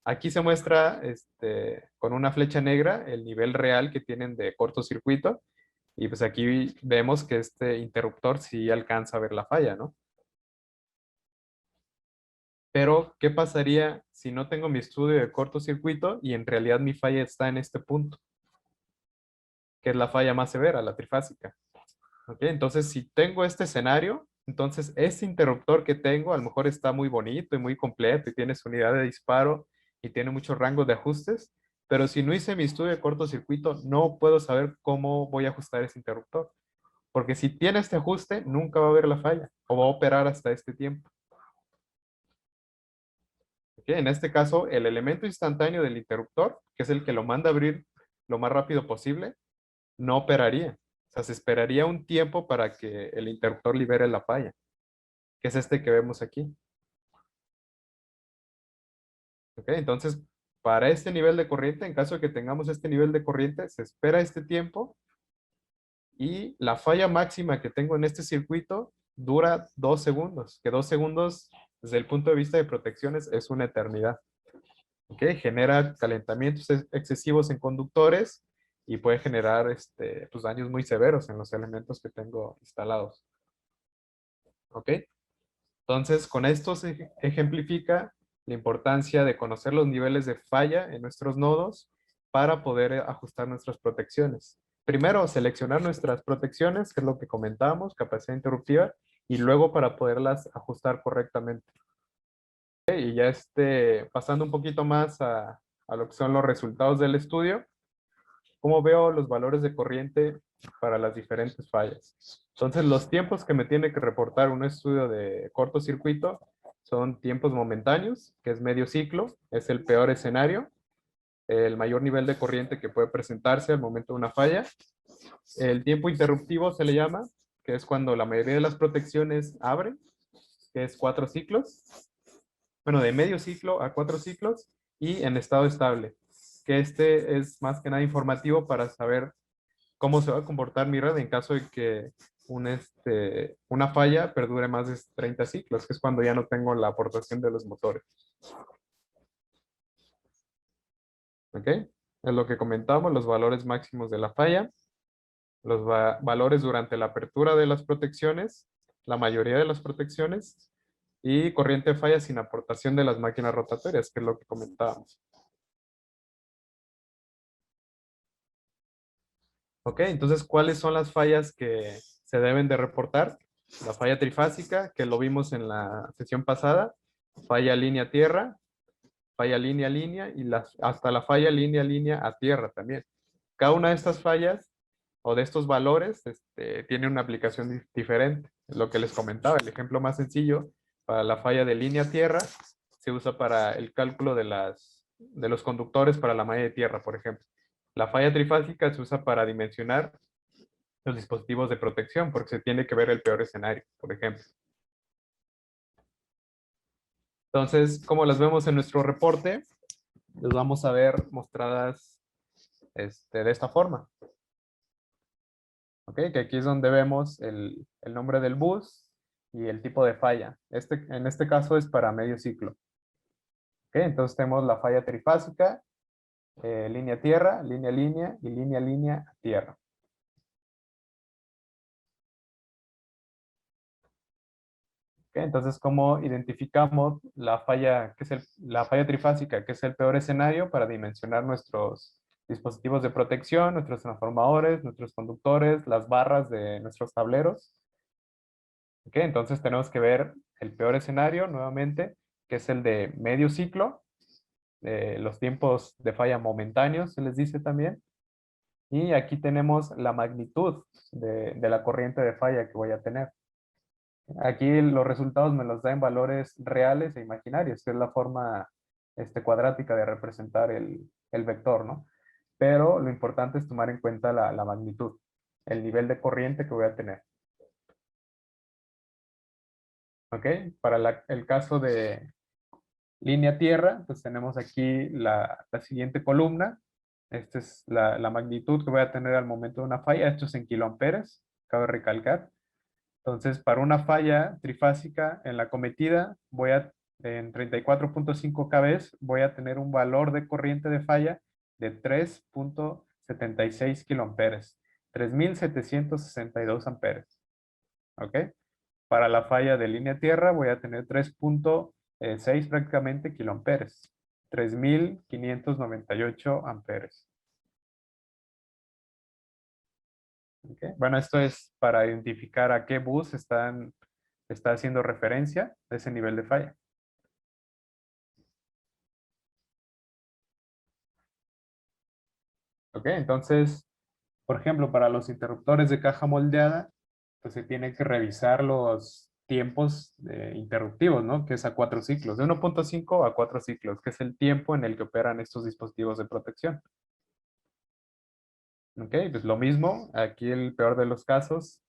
Aquí se muestra con una flecha negra el nivel real que tienen de cortocircuito y pues aquí vemos que este interruptor sí alcanza a ver la falla, ¿no? Pero, ¿qué pasaría si no tengo mi estudio de cortocircuito y en realidad mi falla está en este punto? Que es la falla más severa, la trifásica. ¿Ok? Entonces, si tengo este escenario, entonces este interruptor que tengo a lo mejor está muy bonito y muy completo y tiene su unidad de disparo y tiene mucho rango de ajustes, pero si no hice mi estudio de cortocircuito, no puedo saber cómo voy a ajustar ese interruptor. Porque si tiene este ajuste, nunca va a haber la falla o va a operar hasta este tiempo. ¿Ok? En este caso, el elemento instantáneo del interruptor, que es el que lo manda a abrir lo más rápido posible, no operaría. O sea, se esperaría un tiempo para que el interruptor libere la falla, que es este que vemos aquí. ¿Ok? Entonces, para este nivel de corriente, en caso de que tengamos este nivel de corriente, se espera este tiempo y la falla máxima que tengo en este circuito dura 2 segundos, que 2 segundos desde el punto de vista de protecciones es una eternidad. ¿Ok? Genera calentamientos excesivos en conductores y puede generar pues, daños muy severos en los elementos que tengo instalados. ¿Ok? Entonces, con esto se ejemplifica la importancia de conocer los niveles de falla en nuestros nodos para poder ajustar nuestras protecciones. Primero, seleccionar nuestras protecciones, que es lo que comentábamos, capacidad interruptiva, y luego para poderlas ajustar correctamente. Ok, y ya pasando un poquito más a lo que son los resultados del estudio, ¿cómo veo los valores de corriente para las diferentes fallas? Entonces, los tiempos que me tiene que reportar un estudio de cortocircuito son tiempos momentáneos, que es medio ciclo, es el peor escenario, el mayor nivel de corriente que puede presentarse al momento de una falla. El tiempo interruptivo se le llama, que es cuando la mayoría de las protecciones abren, que es 4 ciclos. Bueno, de medio ciclo a 4 ciclos y en estado estable, que es más que nada informativo para saber cómo se va a comportar mi red en caso de que una falla perdure más de 30 ciclos, que es cuando ya no tengo la aportación de los motores. ¿Ok? Es lo que comentamos, los valores máximos de la falla, los valores durante la apertura de las protecciones, la mayoría de las protecciones, y corriente de falla sin aportación de las máquinas rotatorias, que es lo que comentábamos. ¿Ok? Entonces, ¿cuáles son las fallas que se deben de reportar? La falla trifásica, que lo vimos en la sesión pasada, falla línea-tierra, falla línea-línea y hasta la falla línea-línea a tierra también. Cada una de estas fallas o de estos valores tiene una aplicación diferente. Es lo que les comentaba, el ejemplo más sencillo para la falla de línea-tierra se usa para el cálculo de los conductores para la malla de tierra, por ejemplo. La falla trifásica se usa para dimensionar los dispositivos de protección porque se tiene que ver el peor escenario, por ejemplo. Entonces, como las vemos en nuestro reporte, los vamos a ver mostradas de esta forma. ¿Ok? Que aquí es donde vemos el nombre del bus y el tipo de falla. En este caso es para medio ciclo. ¿Ok? Entonces tenemos la falla trifásica, línea tierra, línea línea y línea línea tierra. ¿Ok? Entonces, ¿cómo identificamos la falla, la falla trifásica, que es el peor escenario para dimensionar nuestros dispositivos de protección, nuestros transformadores, nuestros conductores, las barras de nuestros tableros? ¿Ok? Entonces tenemos que ver el peor escenario nuevamente, que es el de medio ciclo, los tiempos de falla momentáneos, se les dice también. Y aquí tenemos la magnitud de la corriente de falla que voy a tener. Aquí los resultados me los da en valores reales e imaginarios, que es la forma cuadrática de representar el vector, ¿no? Pero lo importante es tomar en cuenta la magnitud, el nivel de corriente que voy a tener. ¿Ok? Para el caso de línea tierra, pues tenemos aquí la siguiente columna. Esta es la magnitud que voy a tener al momento de una falla. Esto es en kiloamperes, cabe recalcar. Entonces, para una falla trifásica en la cometida, en 34.5 kV, voy a tener un valor de corriente de falla de 3.76 kiloamperes, 3.762 amperes. ¿Ok? Para la falla de línea tierra voy a tener 3.6 prácticamente kiloamperes, 3.598 amperes. ¿Ok? Bueno, esto es para identificar a qué bus está haciendo referencia a ese nivel de falla. ¿Ok? Entonces, por ejemplo, para los interruptores de caja moldeada, pues se tiene que revisar los tiempos interruptivos, ¿no? Que es a 4 ciclos, de 1.5 a 4 ciclos, que es el tiempo en el que operan estos dispositivos de protección. ¿Ok? Pues lo mismo, aquí el peor de los casos,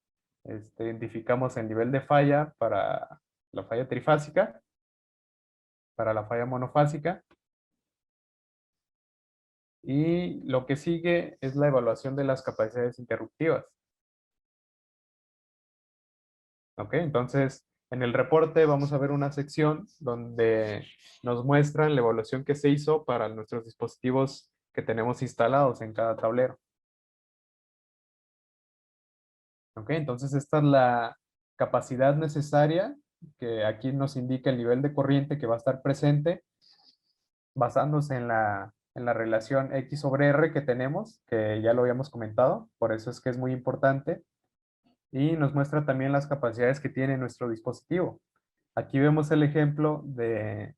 identificamos el nivel de falla para la falla trifásica, para la falla monofásica, y lo que sigue es la evaluación de las capacidades interruptivas. ¿Ok? Entonces, en el reporte vamos a ver una sección donde nos muestran la evaluación que se hizo para nuestros dispositivos que tenemos instalados en cada tablero. ¿Ok? Entonces, esta es la capacidad necesaria que aquí nos indica el nivel de corriente que va a estar presente basándose en la relación X sobre R que tenemos, que ya lo habíamos comentado, por eso es que es muy importante. Y nos muestra también las capacidades que tiene nuestro dispositivo. Aquí vemos el ejemplo de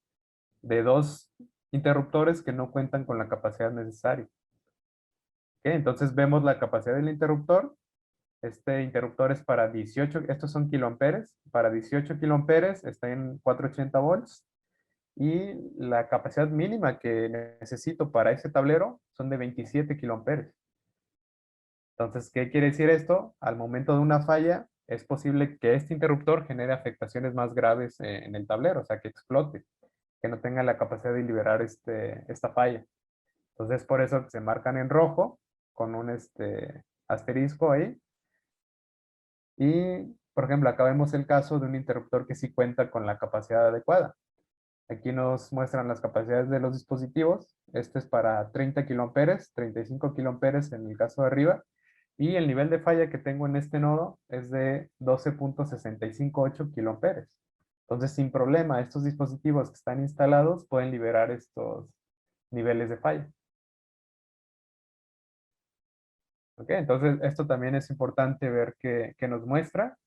dos interruptores que no cuentan con la capacidad necesaria. ¿Ok? Entonces vemos la capacidad del interruptor. Este interruptor es para 18, estos son kiloamperes. Para 18 kiloamperes está en 480 volts. Y la capacidad mínima que necesito para ese tablero son de 27 kiloamperes. Entonces, ¿qué quiere decir esto? Al momento de una falla, es posible que este interruptor genere afectaciones más graves en el tablero, o sea, que explote, que no tenga la capacidad de liberar esta falla. Entonces, por eso se marcan en rojo con un asterisco ahí. Y, por ejemplo, acá vemos el caso de un interruptor que sí cuenta con la capacidad adecuada. Aquí nos muestran las capacidades de los dispositivos. Este es para 30 kiloamperes, 35 kiloamperes en el caso de arriba. Y el nivel de falla que tengo en este nodo es de 12.658 kiloamperes. Entonces, sin problema, estos dispositivos que están instalados pueden liberar estos niveles de falla. ¿Ok? Entonces, esto también es importante ver que nos muestra.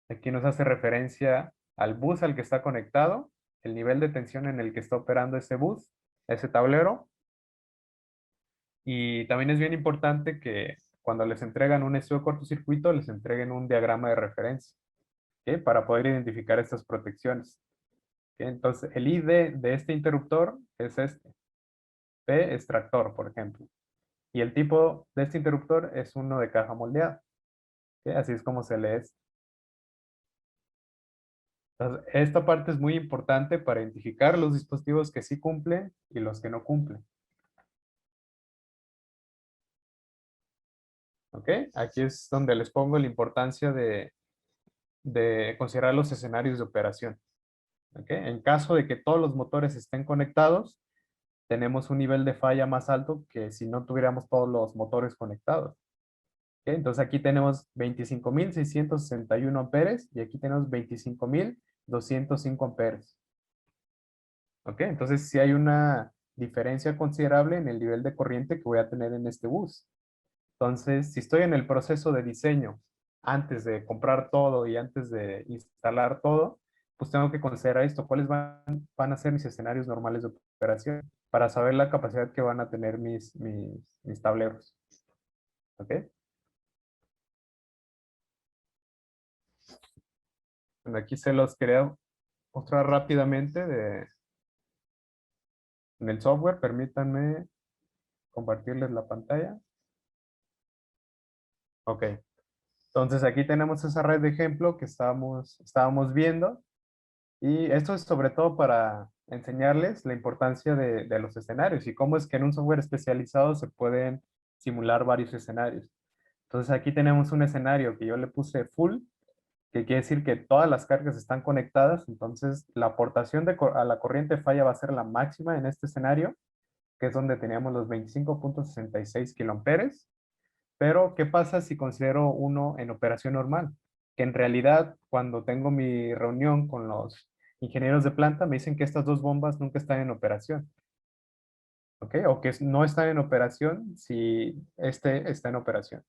Aquí nos hace referencia al bus al que está conectado, el nivel de tensión en el que está operando ese bus, ese tablero. Y también es bien importante que cuando les entregan un estudio de cortocircuito, les entreguen un diagrama de referencia, ¿ok? Para poder identificar estas protecciones. ¿Ok? Entonces, el ID de este interruptor es este, P extractor, por ejemplo. Y el tipo de este interruptor es uno de caja moldeada. ¿Ok? Así es como se lee. Entonces, esta parte es muy importante para identificar los dispositivos que sí cumplen y los que no cumplen. ¿Ok? Aquí es donde les pongo la importancia de considerar los escenarios de operación. ¿Ok? En caso de que todos los motores estén conectados, tenemos un nivel de falla más alto que si no tuviéramos todos los motores conectados. ¿Ok? Entonces aquí tenemos 25.661 amperes y aquí tenemos 25.205 amperes. ¿Ok? Entonces sí hay una diferencia considerable en el nivel de corriente que voy a tener en este bus. Entonces, si estoy en el proceso de diseño, antes de comprar todo y antes de instalar todo, pues tengo que considerar esto, cuáles van a ser mis escenarios normales de operación para saber la capacidad que van a tener mis tableros. ¿Ok? Bueno, aquí se los quería mostrar rápidamente en el software. Permítanme compartirles la pantalla. Ok. Entonces aquí tenemos esa red de ejemplo que estábamos viendo. Y esto es sobre todo para enseñarles la importancia de los escenarios y cómo es que en un software especializado se pueden simular varios escenarios. Entonces aquí tenemos un escenario que yo le puse full, que quiere decir que todas las cargas están conectadas, entonces la aportación a la corriente falla va a ser la máxima en este escenario, que es donde teníamos los 25.66 kiloamperes. Pero, ¿qué pasa si considero uno en operación normal? Que en realidad, cuando tengo mi reunión con los ingenieros de planta, me dicen que estas dos bombas nunca están en operación, ¿ok? O que no están en operación si este está en operación,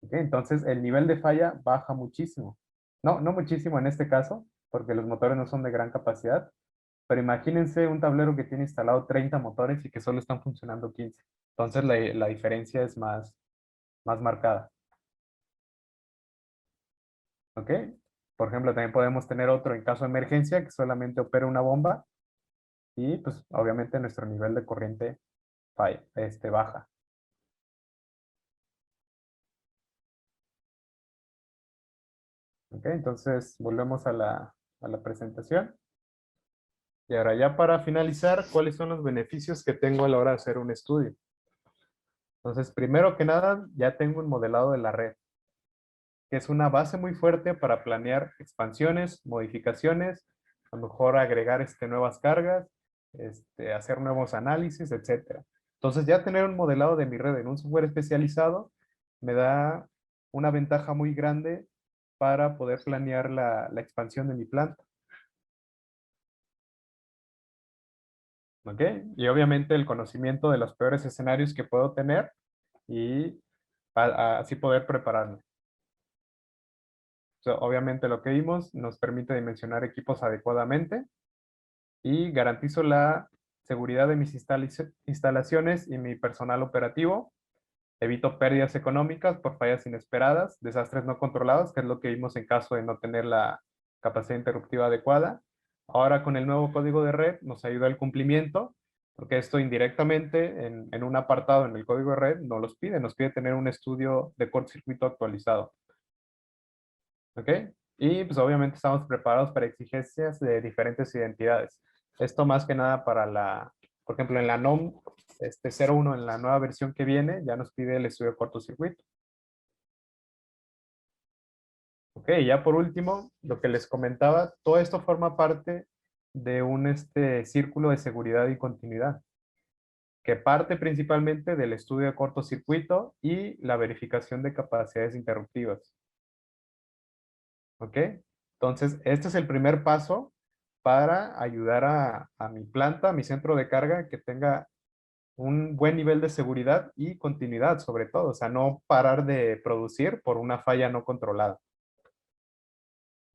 ¿ok? Entonces, el nivel de falla baja muchísimo. No, no muchísimo en este caso, porque los motores no son de gran capacidad, pero imagínense un tablero que tiene instalado 30 motores y que solo están funcionando 15. Entonces, la diferencia es más marcada. ¿Ok? Por ejemplo, también podemos tener otro en caso de emergencia que solamente opera una bomba y pues obviamente nuestro nivel de corriente baja. ¿Ok? Entonces volvemos a la presentación. Y ahora ya para finalizar, ¿cuáles son los beneficios que tengo a la hora de hacer un estudio? Entonces, primero que nada, ya tengo un modelado de la red, que es una base muy fuerte para planear expansiones, modificaciones, a lo mejor agregar nuevas cargas, hacer nuevos análisis, etcétera. Entonces ya tener un modelado de mi red en un software especializado me da una ventaja muy grande para poder planear la expansión de mi planta. ¿Ok? Y obviamente el conocimiento de los peores escenarios que puedo tener y así poder prepararme. Obviamente lo que vimos nos permite dimensionar equipos adecuadamente y garantizo la seguridad de mis instalaciones y mi personal operativo. Evito pérdidas económicas por fallas inesperadas, desastres no controlados, que es lo que vimos en caso de no tener la capacidad interruptiva adecuada. Ahora con el nuevo código de red nos ayuda el cumplimiento, porque esto indirectamente en un apartado en el código de red nos pide tener un estudio de cortocircuito actualizado. ¿Ok? Y pues obviamente estamos preparados para exigencias de diferentes identidades. Esto más que nada para por ejemplo, en la NOM 01, en la nueva versión que viene, ya nos pide el estudio de cortocircuito. Ok, ya por último, lo que les comentaba, todo esto forma parte de un círculo de seguridad y continuidad, que parte principalmente del estudio de cortocircuito y la verificación de capacidades interruptivas. ¿Ok? Entonces, este es el primer paso para ayudar a mi planta, a mi centro de carga, que tenga un buen nivel de seguridad y continuidad, sobre todo. O sea, no parar de producir por una falla no controlada.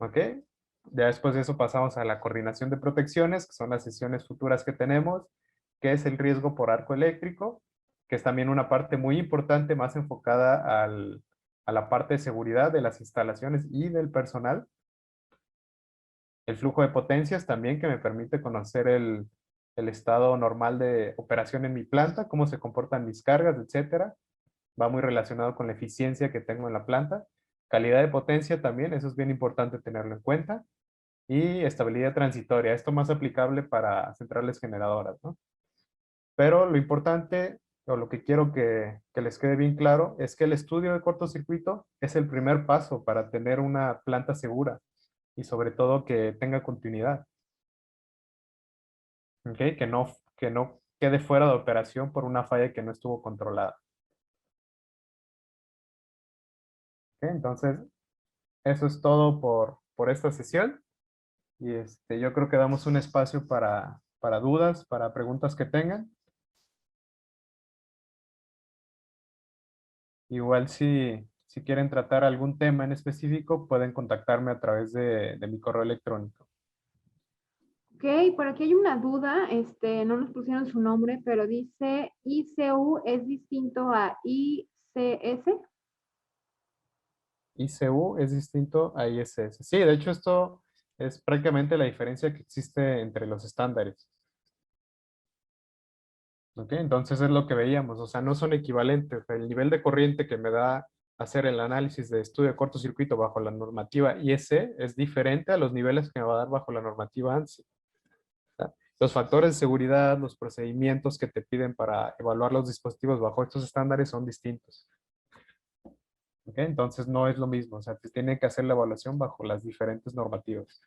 ¿Ok? Ya después de eso pasamos a la coordinación de protecciones, que son las sesiones futuras que tenemos, que es el riesgo por arco eléctrico, que es también una parte muy importante, más enfocada a la parte de seguridad de las instalaciones y del personal. El flujo de potencias también, que me permite conocer el estado normal de operación en mi planta, cómo se comportan mis cargas, etcétera. Va muy relacionado con la eficiencia que tengo en la planta. Calidad de potencia también, eso es bien importante tenerlo en cuenta. Y estabilidad transitoria, esto más aplicable para centrales generadoras, ¿no? Pero lo importante, o lo que quiero que les quede bien claro, es que el estudio de cortocircuito es el primer paso para tener una planta segura y sobre todo que tenga continuidad, ¿ok? Que no quede fuera de operación por una falla que no estuvo controlada, ¿ok? Entonces, eso es todo por esta sesión y yo creo que damos un espacio para dudas, para preguntas que tengan. Igual si quieren tratar algún tema en específico, pueden contactarme a través de mi correo electrónico. Ok, por aquí hay una duda, no nos pusieron su nombre, pero dice ICU es distinto a ICS. ICU es distinto a ISS. Sí, de hecho esto es prácticamente la diferencia que existe entre los estándares. ¿Ok? Entonces es lo que veíamos, o sea, no son equivalentes. El nivel de corriente que me da hacer el análisis de estudio de cortocircuito bajo la normativa IEC es diferente a los niveles que me va a dar bajo la normativa ANSI. ¿Verdad? Los factores de seguridad, los procedimientos que te piden para evaluar los dispositivos bajo estos estándares son distintos. ¿Ok? Entonces no es lo mismo, o sea, te tiene que hacer la evaluación bajo las diferentes normativas.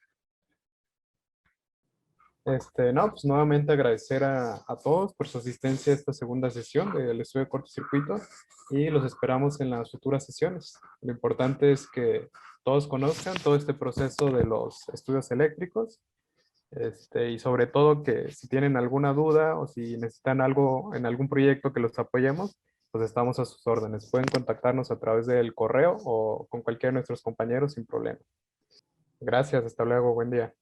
No, pues nuevamente agradecer a todos por su asistencia a esta segunda sesión del estudio de cortocircuito y los esperamos en las futuras sesiones. Lo importante es que todos conozcan todo este proceso de los estudios eléctricos, y sobre todo que si tienen alguna duda o si necesitan algo en algún proyecto que los apoyemos, pues estamos a sus órdenes. Pueden contactarnos a través del correo o con cualquiera de nuestros compañeros sin problema. Gracias, hasta luego, buen día.